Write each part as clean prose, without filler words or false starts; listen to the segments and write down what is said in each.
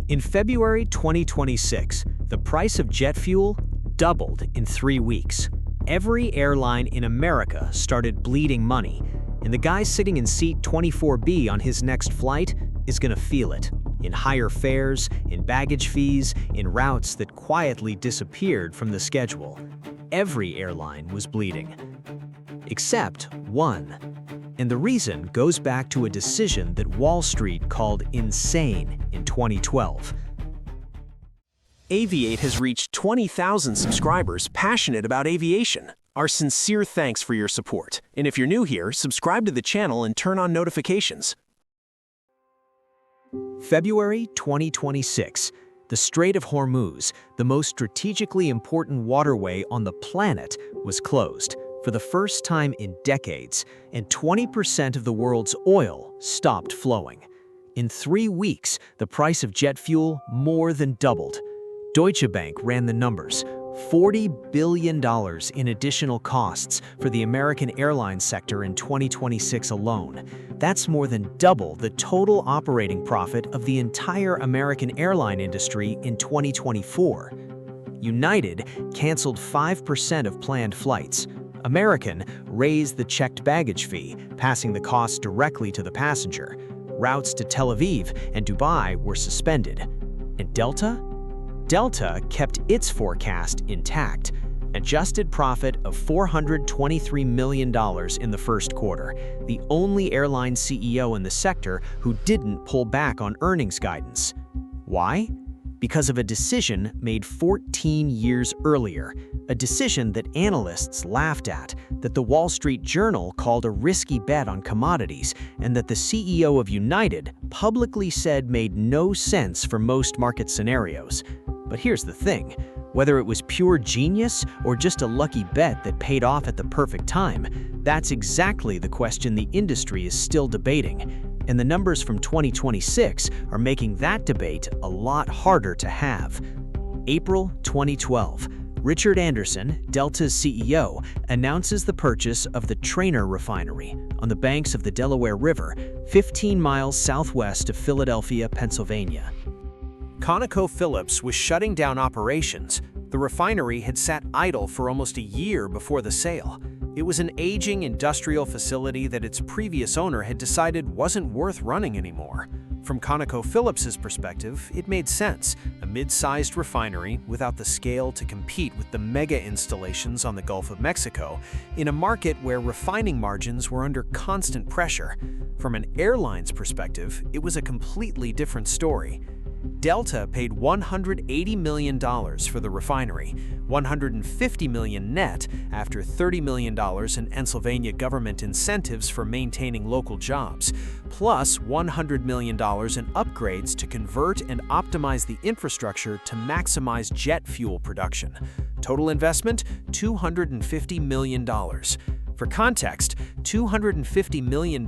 In February 2026, the price of jet fuel doubled in 3 weeks. Every airline in America started bleeding money, and the guy sitting in seat 24B on his next flight is gonna feel it. In higher fares, in baggage fees, in routes that quietly disappeared from the schedule. Every airline was bleeding. Except one. And the reason goes back to a decision that Wall Street called insane in 2012. Aviate has reached 20,000 subscribers passionate about aviation. Our sincere thanks for your support. And if you're new here, subscribe to the channel and turn on notifications. February 2026, the Strait of Hormuz, the most strategically important waterway on the planet, was closed for the first time in decades, and 20% of the world's oil stopped flowing. In 3 weeks, the price of jet fuel more than doubled. Deutsche Bank ran the numbers. $40 billion in additional costs for the American airline sector in 2026 alone. That's more than double the total operating profit of the entire American airline industry in 2024. United canceled 5% of planned flights. American raised the checked baggage fee, passing the cost directly to the passenger. Routes to Tel Aviv and Dubai were suspended. And Delta? Delta kept its forecast intact. Adjusted profit of $423 million in the first quarter, the only airline CEO in the sector who didn't pull back on earnings guidance. Why? Because of a decision made 14 years earlier, a decision that analysts laughed at, that the Wall Street Journal called a risky bet on commodities, and that the CEO of United publicly said made no sense for most market scenarios. But here's the thing, whether it was pure genius or just a lucky bet that paid off at the perfect time, that's exactly the question the industry is still debating. And the numbers from 2026 are making that debate a lot harder to have. April 2012, Richard Anderson, Delta's CEO, announces the purchase of the Trainer refinery on the banks of the Delaware River, 15 miles southwest of Philadelphia, Pennsylvania. ConocoPhillips was shutting down operations. The refinery had sat idle for almost a year before the sale. It was an aging industrial facility that its previous owner had decided wasn't worth running anymore. From ConocoPhillips's perspective, it made sense, a mid-sized refinery without the scale to compete with the mega installations on the Gulf of Mexico, in a market where refining margins were under constant pressure. From an airline's perspective, it was a completely different story. Delta paid $180 million for the refinery, $150 million net after $30 million in Pennsylvania government incentives for maintaining local jobs, plus $100 million in upgrades to convert and optimize the infrastructure to maximize jet fuel production. Total investment, $250 million. For context, $250 million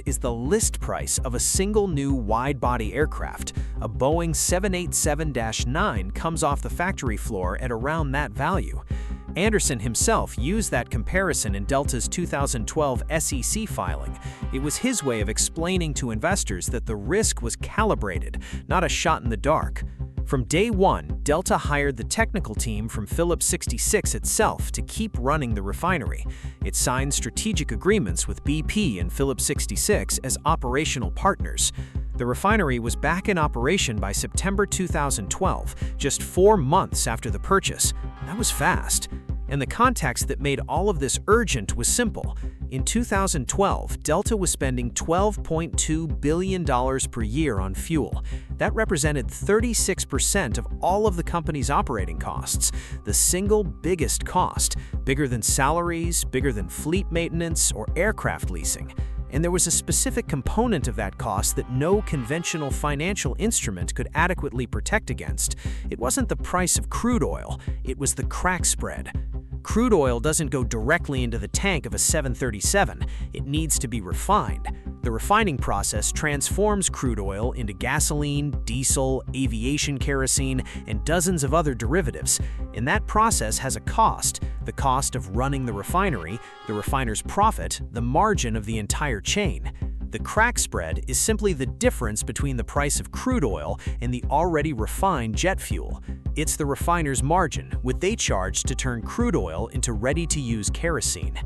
is the list price of a single new wide-body aircraft. A Boeing 787-9 comes off the factory floor at around that value. Anderson himself used that comparison in Delta's 2012 SEC filing. It was his way of explaining to investors that the risk was calibrated, not a shot in the dark. From day one, Delta hired the technical team from Phillips 66 itself to keep running the refinery. It signed strategic agreements with BP and Phillips 66 as operational partners. The refinery was back in operation by September 2012, just 4 months after the purchase. That was fast. And the context that made all of this urgent was simple. In 2012, Delta was spending $12.2 billion per year on fuel. That represented 36% of all of the company's operating costs, the single biggest cost, bigger than salaries, bigger than fleet maintenance, or aircraft leasing. And there was a specific component of that cost that no conventional financial instrument could adequately protect against. It wasn't the price of crude oil, it was the crack spread. Crude oil doesn't go directly into the tank of a 737, it needs to be refined. The refining process transforms crude oil into gasoline, diesel, aviation kerosene, and dozens of other derivatives. And that process has a cost, the cost of running the refinery, the refiner's profit, the margin of the entire chain. The crack spread is simply the difference between the price of crude oil and the already refined jet fuel. It's the refiner's margin, what they charge to turn crude oil into ready-to-use kerosene.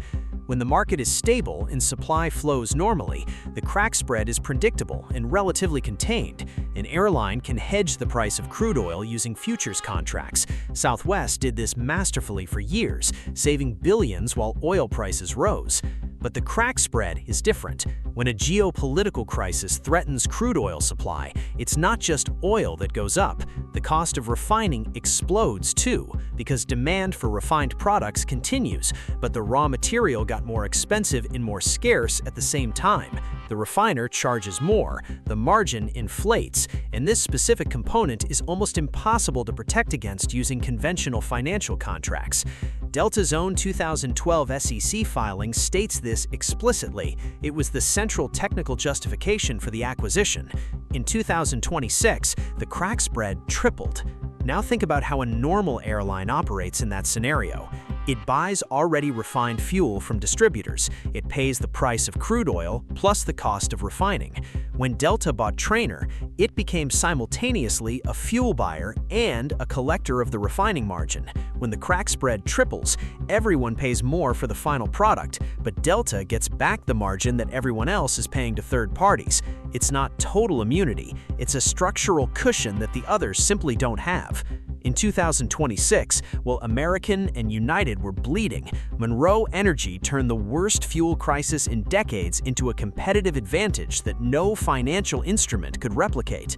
When the market is stable and supply flows normally, the crack spread is predictable and relatively contained. An airline can hedge the price of crude oil using futures contracts. Southwest did this masterfully for years, saving billions while oil prices rose. But the crack spread is different. When a geopolitical crisis threatens crude oil supply, it's not just oil that goes up. The cost of refining explodes too, because demand for refined products continues, but the raw material got more expensive and more scarce at the same time. The refiner charges more, the margin inflates, and this specific component is almost impossible to protect against using conventional financial contracts. Delta's own 2012 SEC filing states this explicitly. It was the central technical justification for the acquisition. In 2026, the crack spread tripled. Now think about how a normal airline operates in that scenario. It buys already refined fuel from distributors. It pays the price of crude oil plus the cost of refining. When Delta bought Trainer, it became simultaneously a fuel buyer and a collector of the refining margin. When the crack spread triples, everyone pays more for the final product, but Delta gets back the margin that everyone else is paying to third parties. It's not total immunity, it's a structural cushion that the others simply don't have. In 2026, while American and United were bleeding, Monroe Energy turned the worst fuel crisis in decades into a competitive advantage that no financial instrument could replicate.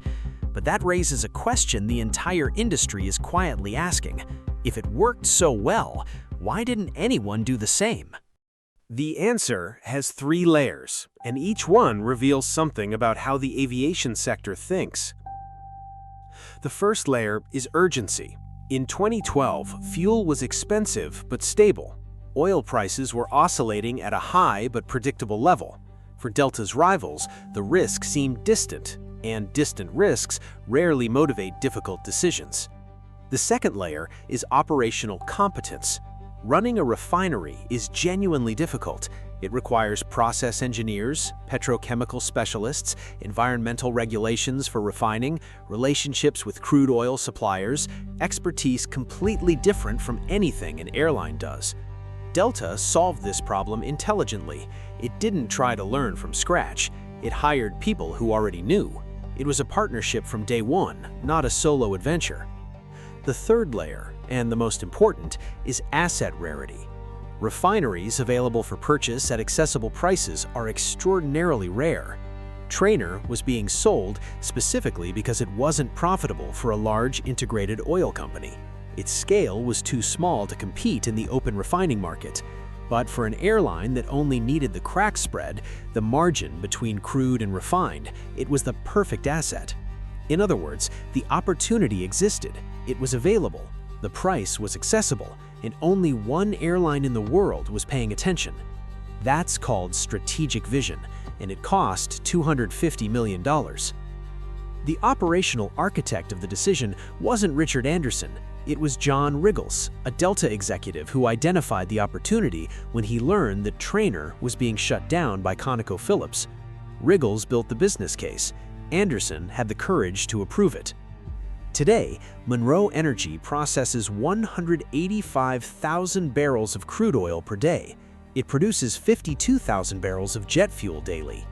But that raises a question the entire industry is quietly asking. If it worked so well, why didn't anyone do the same? The answer has 3 layers, and each one reveals something about how the aviation sector thinks. The first layer is urgency. In 2012, fuel was expensive but stable. Oil prices were oscillating at a high but predictable level. For Delta's rivals, the risk seemed distant, and distant risks rarely motivate difficult decisions. The second layer is operational competence. Running a refinery is genuinely difficult. It requires process engineers, petrochemical specialists, environmental regulations for refining, relationships with crude oil suppliers, expertise completely different from anything an airline does. Delta solved this problem intelligently. It didn't try to learn from scratch. It hired people who already knew. It was a partnership from day one, not a solo adventure. The third layer, and the most important, is asset rarity. Refineries available for purchase at accessible prices are extraordinarily rare. Trainer was being sold specifically because it wasn't profitable for a large integrated oil company. Its scale was too small to compete in the open refining market. But for an airline that only needed the crack spread, the margin between crude and refined, it was the perfect asset. In other words, the opportunity existed, it was available, the price was accessible, and only one airline in the world was paying attention. That's called strategic vision, and it cost $250 million. The operational architect of the decision wasn't Richard Anderson. It was John Riggles, a Delta executive who identified the opportunity when he learned that Trainer was being shut down by ConocoPhillips. Riggles built the business case. Anderson had the courage to approve it. Today, Monroe Energy processes 185,000 barrels of crude oil per day. It produces 52,000 barrels of jet fuel daily.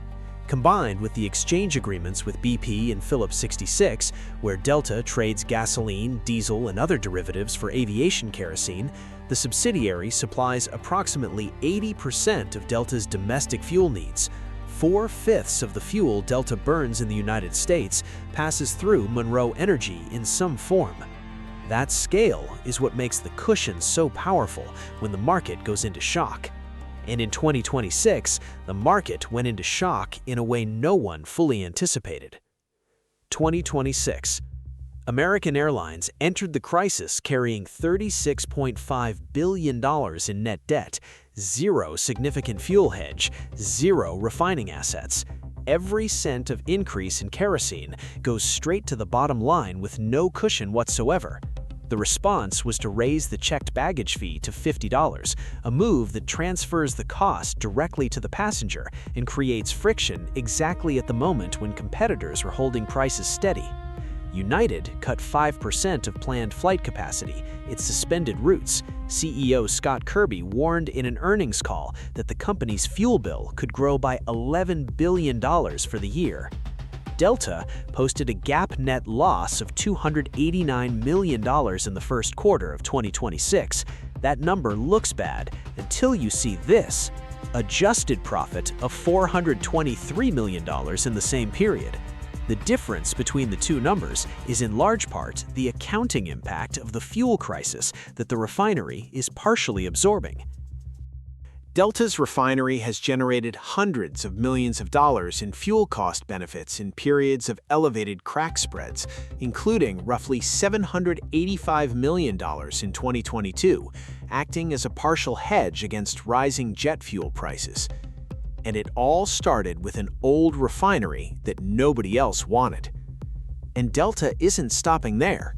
Combined with the exchange agreements with BP and Phillips 66, where Delta trades gasoline, diesel, and other derivatives for aviation kerosene, the subsidiary supplies approximately 80% of Delta's domestic fuel needs. 4/5 of the fuel Delta burns in the United States passes through Monroe Energy in some form. That scale is what makes the cushion so powerful when the market goes into shock. And in 2026, the market went into shock in a way no one fully anticipated. 2026. American Airlines entered the crisis carrying $36.5 billion in net debt, 0 significant fuel hedge, 0 refining assets. Every cent of increase in kerosene goes straight to the bottom line with no cushion whatsoever. The response was to raise the checked baggage fee to $50, a move that transfers the cost directly to the passenger and creates friction exactly at the moment when competitors were holding prices steady. United cut 5% of planned flight capacity. It suspended routes. CEO Scott Kirby warned in an earnings call that the company's fuel bill could grow by $11 billion for the year. Delta posted a GAAP net loss of $289 million in the first quarter of 2026. That number looks bad until you see this: adjusted profit of $423 million in the same period. The difference between the two numbers is in large part the accounting impact of the fuel crisis that the refinery is partially absorbing. Delta's refinery has generated hundreds of millions of dollars in fuel cost benefits in periods of elevated crack spreads, including roughly $785 million in 2022, acting as a partial hedge against rising jet fuel prices. And it all started with an old refinery that nobody else wanted. And Delta isn't stopping there.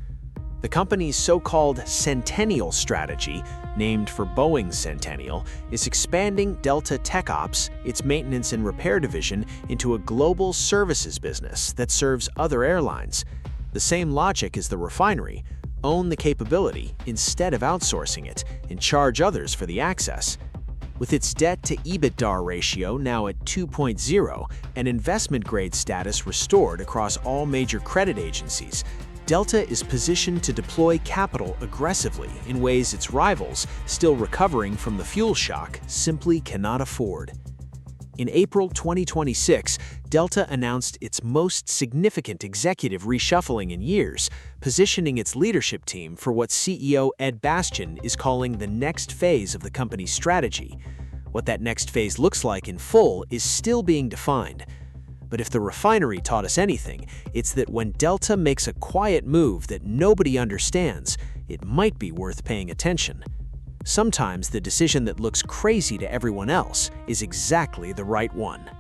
The company's so-called Centennial strategy, named for Boeing's Centennial, is expanding Delta TechOps, its maintenance and repair division, into a global services business that serves other airlines. The same logic as the refinery: own the capability instead of outsourcing it, and charge others for the access. With its debt-to-EBITDA ratio now at 2.0 and investment-grade status restored across all major credit agencies, Delta is positioned to deploy capital aggressively in ways its rivals, still recovering from the fuel shock, simply cannot afford. In April 2026, Delta announced its most significant executive reshuffling in years, positioning its leadership team for what CEO Ed Bastian is calling the next phase of the company's strategy. What that next phase looks like in full is still being defined. But if the refinery taught us anything, it's that when Delta makes a quiet move that nobody understands, it might be worth paying attention. Sometimes the decision that looks crazy to everyone else is exactly the right one.